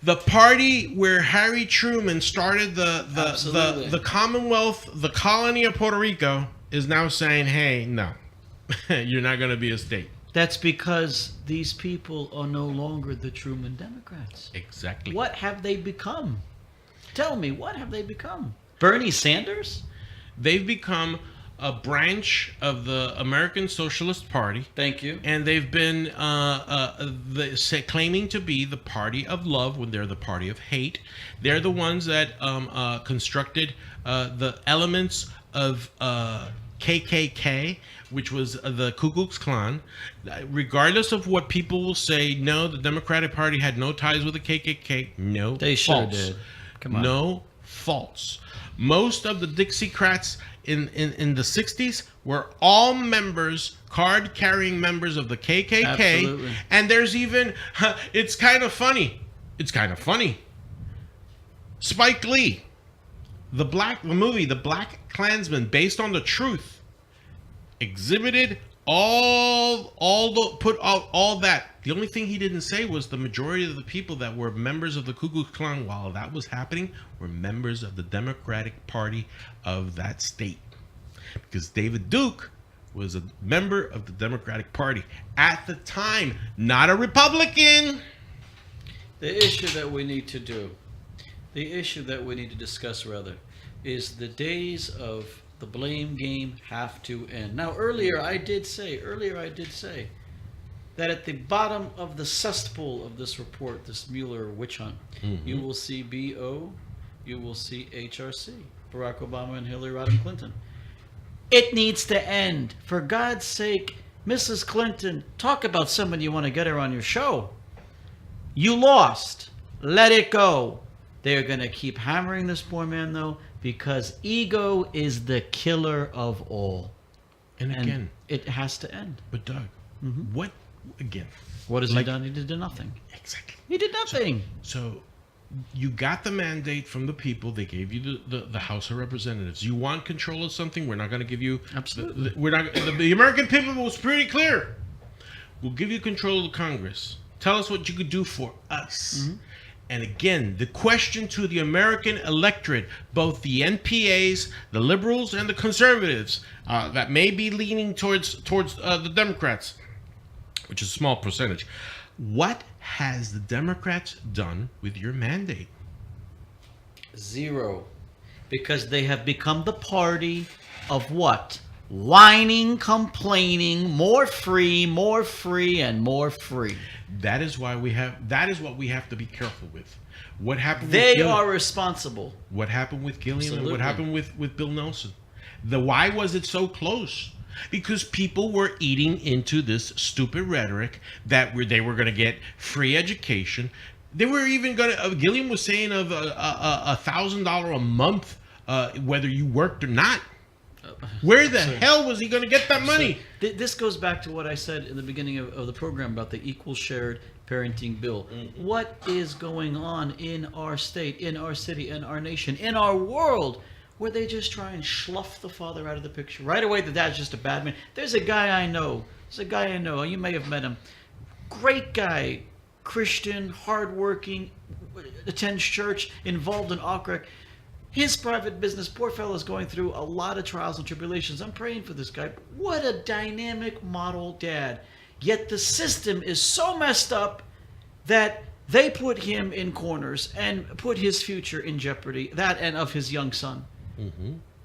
The party where Harry Truman started the Commonwealth, the colony of Puerto Rico, is now saying, hey, no, you're not going to be a state. That's because these people are no longer the Truman Democrats. Exactly. What have they become? Tell me, what have they become? Bernie Sanders? They've become a branch of the American Socialist Party. Thank you. And they've been claiming to be the party of love when they're the party of hate. They're the ones that constructed the elements of KKK, which was the Ku Klux Klan. Regardless of what people will say, no, the Democratic Party had no ties with the KKK. No, They sure false. did. Come on. No, false. Most of the Dixiecrats in the 60s were all members, card-carrying members of the KKK. Absolutely. And there's even, it's kind of funny. Spike Lee, the movie The Black Klansman, based on the truth, exhibited all that. The only thing he didn't say was the majority of the people that were members of the Ku Klux Klan while that was happening were members of the Democratic Party of that state. Because David Duke was a member of the Democratic Party at the time, not a Republican. The issue that we need to discuss, is the days of the blame game have to end. Now, earlier I did say that at the bottom of the cesspool of this report, this Mueller witch hunt, you will see BO, you will see HRC, Barack Obama and Hillary Rodham Clinton. It needs to end. For God's sake, Mrs. Clinton, talk about somebody you want to get her on your show. You lost. Let it go. They're going to keep hammering this poor man, though, because ego is the killer of all. And again, it has to end. But Doug, what again? What has he done? He did nothing. Exactly. He did nothing. So you got the mandate from the people. They gave you the House of Representatives. You want control of something? We're not going to give you. Absolutely. We're not. The American people was pretty clear. We'll give you control of the Congress. Tell us what you could do for us. And again, the question to the American electorate, both the NPAs, the liberals, and the conservatives, that may be leaning towards the Democrats, which is a small percentage. What has the Democrats done with your mandate? Zero. Because they have become the party of what? Whining, complaining, more free, and more free. That is what we have to be careful with. What happened They with are responsible. What happened with Gilliam and what Absolutely. happened with Bill Nelson? Why was it so close? Because people were eating into this stupid rhetoric that they were going to get free education. They were even going to. Gilliam was saying of $1,000 a month, whether you worked or not. Where the hell was he going to get that money? So, this goes back to what I said in the beginning of the program about the equal shared parenting bill. What is going on in our state, in our city, in our nation, in our world, where they just try and slough the father out of the picture right away? The dad's just a bad man. There's a guy I know. You may have met him. Great guy, Christian, hardworking, attends church, involved in OCREC. His private business, poor fellow's going through a lot of trials and tribulations. I'm praying for this guy. What a dynamic model dad. Yet the system is so messed up that they put him in corners and put his future in jeopardy, that and of his young son.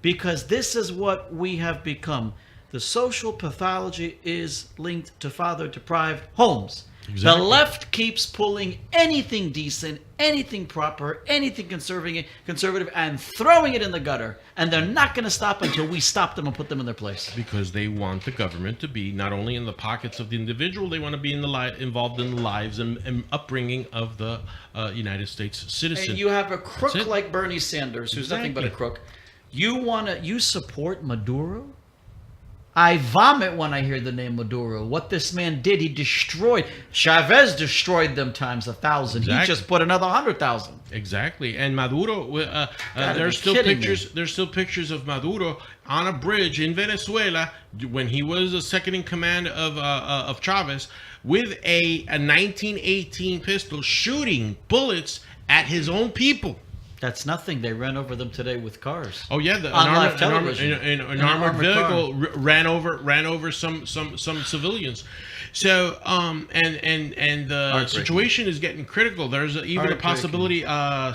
Because this is what we have become. the social pathology is linked to father-deprived homes. Exactly. The left keeps pulling anything decent, anything proper, anything conservative, and throwing it in the gutter. And they're not going to stop until we stop them and put them in their place. Because they want the government to be not only in the pockets of the individual, they want to be involved in the lives and upbringing of the United States citizen. And you have a crook That's it. like Bernie Sanders, who's nothing but a Exactly. crook. You support Maduro? I vomit when I hear the name Maduro. What this man did, he destroyed. Chavez destroyed them times 1,000. He Exactly. just put another 100,000. Exactly, and Maduro. There's be still kidding pictures. me. There's still pictures of Maduro on a bridge in Venezuela when he was the second in command of Chavez, with a 1918 pistol, shooting bullets at his own people. That's nothing. They ran over them today with cars. Oh yeah, On live television. an An armored armored vehicle ran over some civilians. So and the Heartbreaking. situation is getting critical. There's even a Heartbreaking. possibility.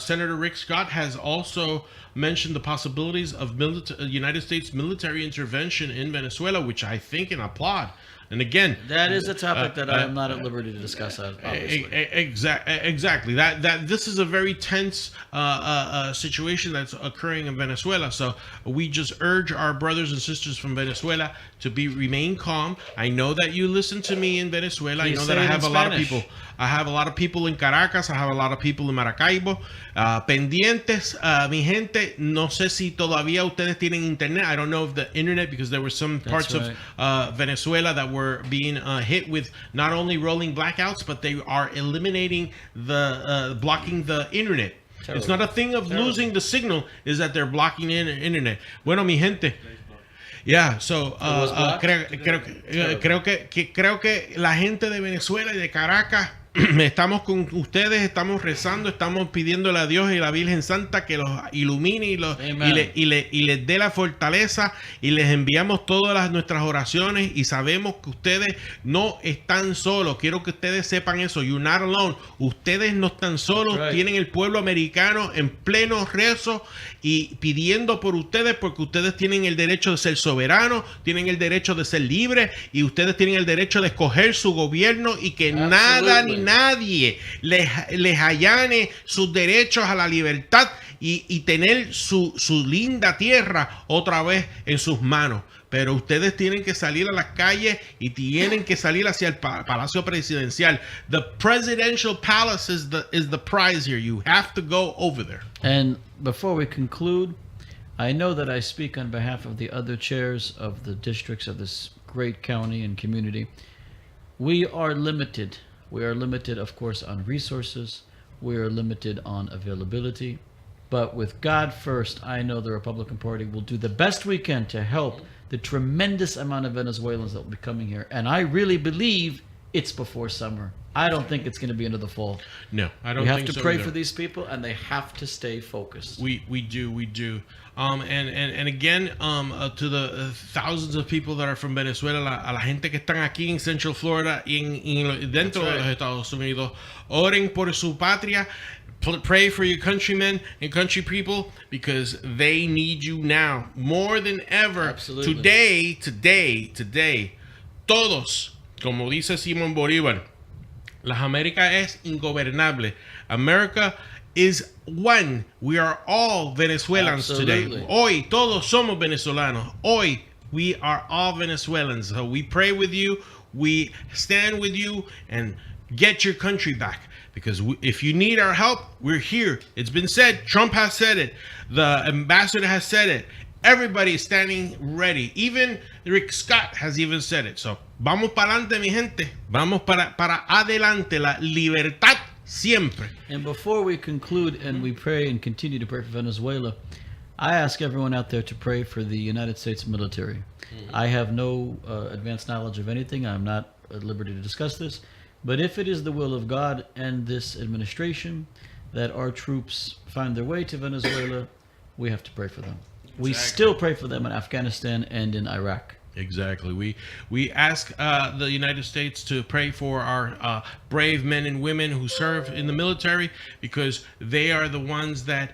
Senator Rick Scott has also mentioned the possibilities of United States military intervention in Venezuela, which I think and applaud. And again, That is a topic that I am not at liberty to discuss, obviously. Exactly. That this is a very tense situation that's occurring in Venezuela. So we just urge our brothers and sisters from Venezuela to remain calm. I know that you listen to me in Venezuela. Please I know say that I it in have a lot of Spanish. people. I have a lot of people in Caracas. I have a lot of people in Maracaibo. Pendientes, mi gente. No sé si todavía ustedes tienen internet. I don't know if the internet, because there were some parts right. of Venezuela that were being hit with not only rolling blackouts, but they are eliminating blocking the internet. Terrible. It's not a thing of losing the signal, is that they're blocking internet. Bueno, mi gente. Yeah, so was blocked? creo que la gente de Venezuela y de Caracas estamos con ustedes, estamos rezando, estamos pidiéndole a Dios y a la Virgen Santa que los ilumine y les dé la fortaleza, y les enviamos todas nuestras oraciones, y sabemos que ustedes no están solos. Quiero que ustedes sepan eso. You're not alone. Ustedes no están solos. That's right. Tienen el pueblo americano en pleno rezo y pidiendo por ustedes, porque ustedes tienen el derecho de ser soberanos, tienen el derecho de ser libres, y ustedes tienen el derecho de escoger su gobierno, y que nada ni nadie les allane sus derechos a la libertad y tener su linda tierra otra vez en sus manos. Pero ustedes tienen que salir a las calles y tienen que salir hacia el Palacio Presidencial. The Presidential Palace is the prize here. You have to go over there. And before we conclude, I know that I speak on behalf of the other chairs of the districts of this great county and community. We are limited. We are limited, of course, on resources. We are limited on availability. But with God first, I know the Republican Party will do the best we can to help the tremendous amount of Venezuelans that will be coming here. And I really believe it's before summer. I don't think it's going to be into the fall. No, I don't We have think to so pray either. for these people, and they have to stay focused. We do. And again, to the thousands of people that are from Venezuela, a la gente que están aquí en Central Florida y dentro de los Estados Unidos, oren por su patria. Pray for your countrymen and country people, because they need you now more than ever. Absolutely. Today, todos, como dice Simón Bolívar, las Américas es ingobernable. America is one. We are all Venezuelans Absolutely. today. Hoy todos somos venezolanos. Hoy we are all Venezuelans. So we pray with you. We stand with you, and get your country back. Because if you need our help, we're here. It's been said. Trump has said it. The ambassador has said it. Everybody is standing ready. Even Rick Scott has even said it. So, vamos para adelante, mi gente. Vamos para adelante. La libertad siempre. And before we conclude and we pray and continue to pray for Venezuela, I ask everyone out there to pray for the United States military. I have no advanced knowledge of anything. I'm not at liberty to discuss this. But if it is the will of God and this administration that our troops find their way to Venezuela, we have to pray for them. We still pray for them in Afghanistan and in Iraq. Exactly. We ask the United States to pray for our brave men and women who serve in the military, because they are the ones that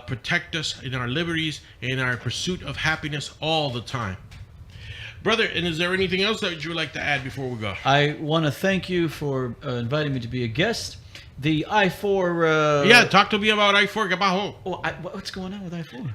protect us in our liberties, in our pursuit of happiness all the time. Brother, and is there anything else that you would like to add before we go? I want to thank you for inviting me to be a guest. The I-4... Yeah, talk to me about I-4. ¿Qué pasó? What's going on with I-4?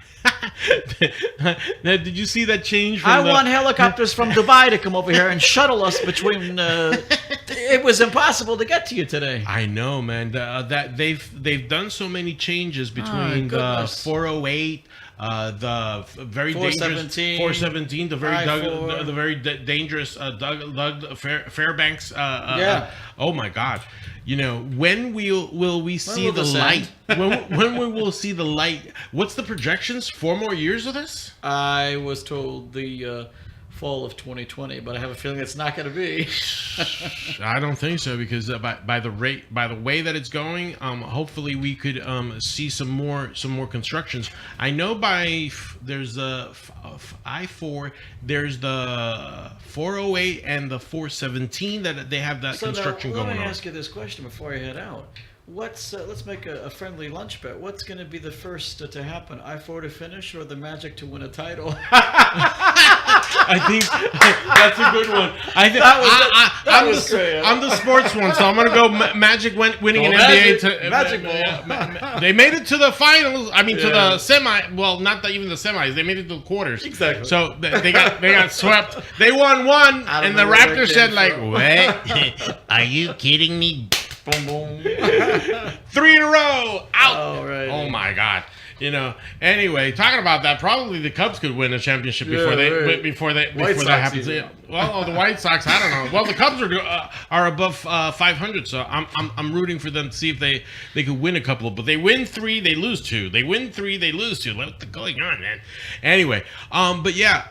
Now, did you see that change from I want helicopters from Dubai to come over here and shuttle us between... it was impossible to get to you today. I know, man. That they've done so many changes between the goodness. 408, the very 417, dangerous 417, the very I-4. the very dangerous Doug Fairbanks. Yeah. Oh my God. You know, when will we see will the this light? end? when we will see the light? What's the projections? 4 more years of this? I was told the fall of 2020, but I have a feeling it's not going to be. I don't think so, because by the way that it's going, hopefully we could see some more constructions. I know there's the I-4, there's the 408 and the 417 that they have that construction going on. Let me ask you this question before I head out. Let's make a friendly lunch bet. What's going to be the first to happen? I-4 to finish, or the Magic to win a title? I think that's a good one. I'm the sports one, so I'm going to go Magic winning an NBA. Magic They made it to the finals. I mean, to the semi. Well, not even the semis. They made it to the quarters. Exactly. So they got swept. They won one, and the Raptors said like, "What? Are you kidding me?" Boom, boom. 3 in a row. Out. All right. Oh my God. You know. Anyway, talking about that, probably the Cubs could win a championship before that happens. Even. Well, the White Sox, I don't know. Well, the Cubs are above 500, so I'm rooting for them to see if they could win a couple. But they win 3, they lose 2. They win 3, they lose 2. What's going on, man? Anyway, but yeah.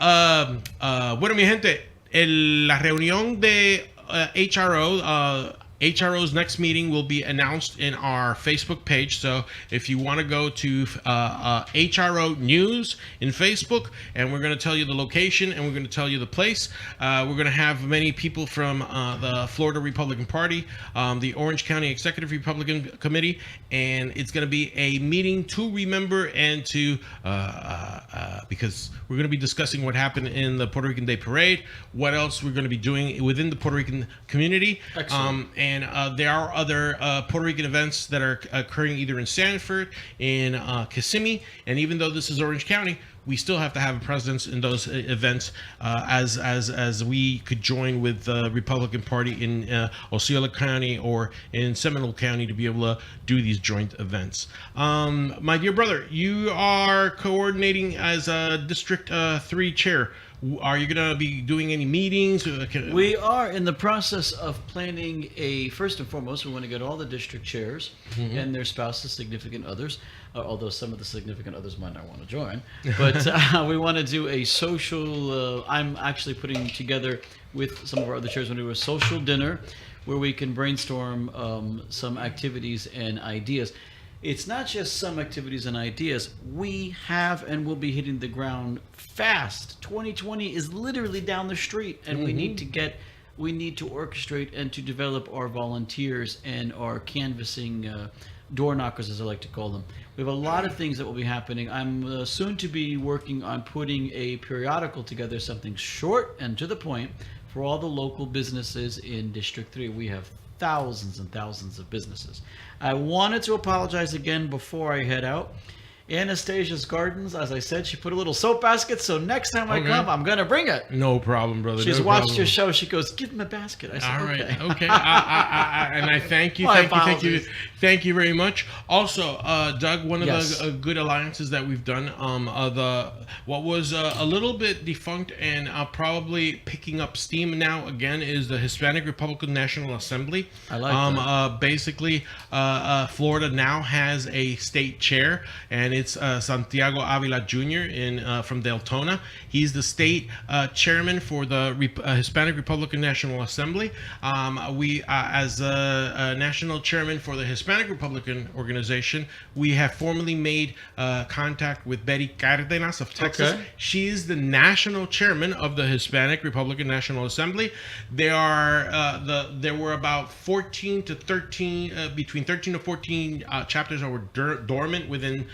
Bueno, mi gente, la reunión de HRO. HRO's next meeting will be announced in our Facebook page. So if you want to go to HRO News in Facebook, and we're going to tell you the location and we're going to tell you the place. We're going to have many people from the Florida Republican Party, the Orange County Executive Republican Committee, and it's going to be a meeting to remember and to because we're going to be discussing what happened in the Puerto Rican Day Parade, what else we're going to be doing within the Puerto Rican community. Excellent. And there are other Puerto Rican events that are occurring either in Sanford, in Kissimmee, and even though this is Orange County, we still have to have a presence in those events as we could join with the Republican Party in Osceola County or in Seminole County to be able to do these joint events. My dear brother, you are coordinating as a District 3 chair. Are you going to be doing any meetings? We are in the process of planning first and foremost, we want to get all the district chairs and their spouses, significant others, although some of the significant others might not want to join. But we want to do a social, I'm actually putting together with some of our other chairs, we're going to do a social dinner where we can brainstorm some activities and ideas. It's not just some activities and ideas. We have and will be hitting the ground fast. 2020 is literally down the street, and we need to orchestrate and to develop our volunteers and our canvassing door knockers, as I like to call them. We have a lot of things that will be happening. I'm soon to be working on putting a periodical together, something short and to the point for all the local businesses in District 3. We have thousands and thousands of businesses. I wanted to apologize again before I head out. Anastasia's Gardens, as I said, she put a little soap basket, so next time I come, I'm going to bring it. No problem, brother. She's watched your show. She goes, give him a basket. I said, all right, okay. And I thank you. Thank you very much. Also, Doug, one of the good alliances that we've done, what was a little bit defunct and probably picking up steam now again is the Hispanic Republican National Assembly. I like that. Basically, Florida now has a state chair, and it's Santiago Avila Jr. from Deltona. He's the state chairman for the Hispanic Republican National Assembly. We, as a national chairman for the Hispanic Republican Organization, we have formally made contact with Betty Cardenas of Texas. Okay. She is the national chairman of the Hispanic Republican National Assembly. There were about 14 to 13, between 13 to 14 chapters that were dormant within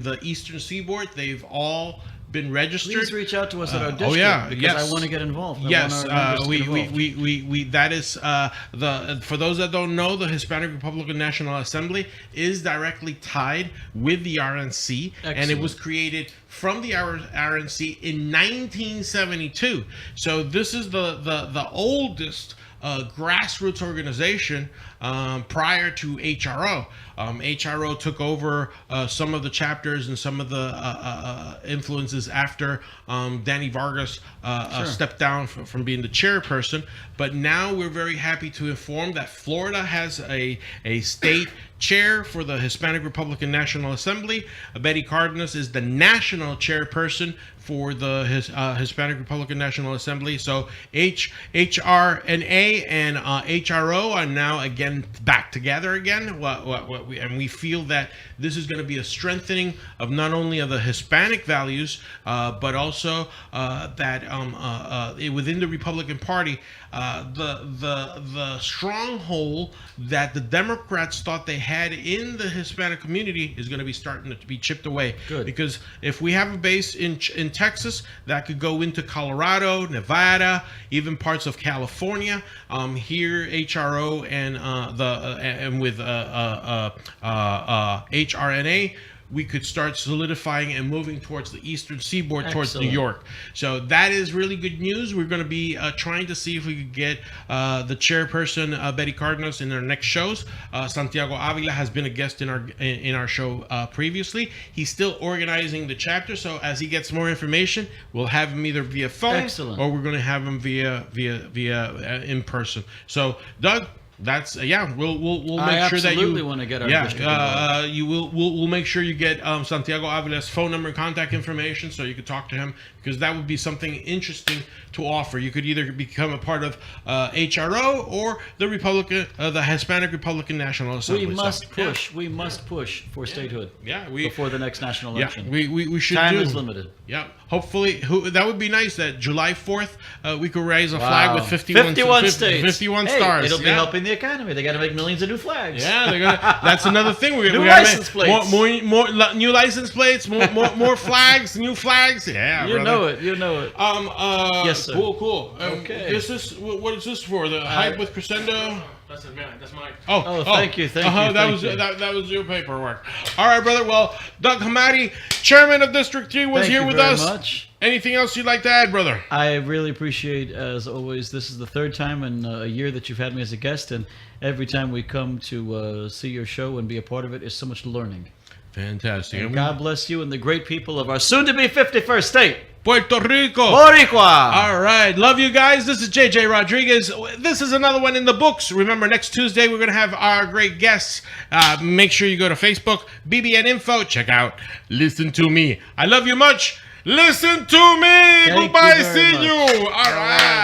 the Eastern Seaboard. They've all been registered. Please reach out to us at our district because yes. I want to get involved. Yes, we that is for those that don't know, the Hispanic Republican National Assembly is directly tied with the RNC, and it was created from the RNC in 1972. So this is the oldest grassroots organization prior to HRO. HRO took over some of the chapters and some of the influences after Danny Vargas stepped down from being the chairperson. But now we're very happy to inform that Florida has a state chair for the Hispanic Republican National Assembly. Betty Cardenas is the national chairperson for the Hispanic Republican National Assembly. So HRNA and HRO are now again back together again. And we feel that this is going to be a strengthening of not only of the Hispanic values, but also that within the Republican Party, the stronghold that the Democrats thought they had in the Hispanic community is going to be starting to be chipped away. Good. Because if we have a base in Texas, that could go into Colorado, Nevada, even parts of California. Here, HRO and with HRNA, we could start solidifying and moving towards the eastern seaboard, towards New York. So that is really good news. We're going to be trying to see if we could get the chairperson, Betty Cardenas, in our next shows. Santiago Avila has been a guest in our show previously. He's still organizing the chapter, so as he gets more information, we'll have him either via phone or we're going to have him via in person. So, Doug, that's we'll make sure that you absolutely want to get our district involved. We'll make sure you get Santiago Avila's phone number and contact information so you can talk to him, because that would be something interesting to offer. You could either become a part of HRO or the Hispanic Republican National Assembly. We must push for statehood. Before the next national election. Yeah, we should. Time is limited. Yeah, hopefully that would be nice. That July 4th we could raise a flag with 51 states, 51 stars. It'll be helping the economy. They got to make millions of new flags. Yeah, that's another thing. We're new gonna license plates. More new license plates. More flags. New flags. Yeah, you know it. Yes, sir. Cool. Okay. What is this for? The hype with Crescendo. That's mine. Oh, thank you. That was your paperwork. All right, brother. Well, Doug Hamatie, chairman of District 3, was here with us. Much. Anything else you'd like to add, brother? I really appreciate, as always, this is the third time in a year that you've had me as a guest, and every time we come to see your show and be a part of it is so much learning. Fantastic. And God bless you and the great people of our soon-to-be 51st state, Puerto Rico. Boricua. All right. Love you guys. This is JJ Rodriguez. This is another one in the books. Remember, next Tuesday, we're going to have our great guests. Make sure you go to Facebook, BBN Info. Check out Listen to Me. I love you much. Listen to me. Thank Goodbye. you very See much. you. All right.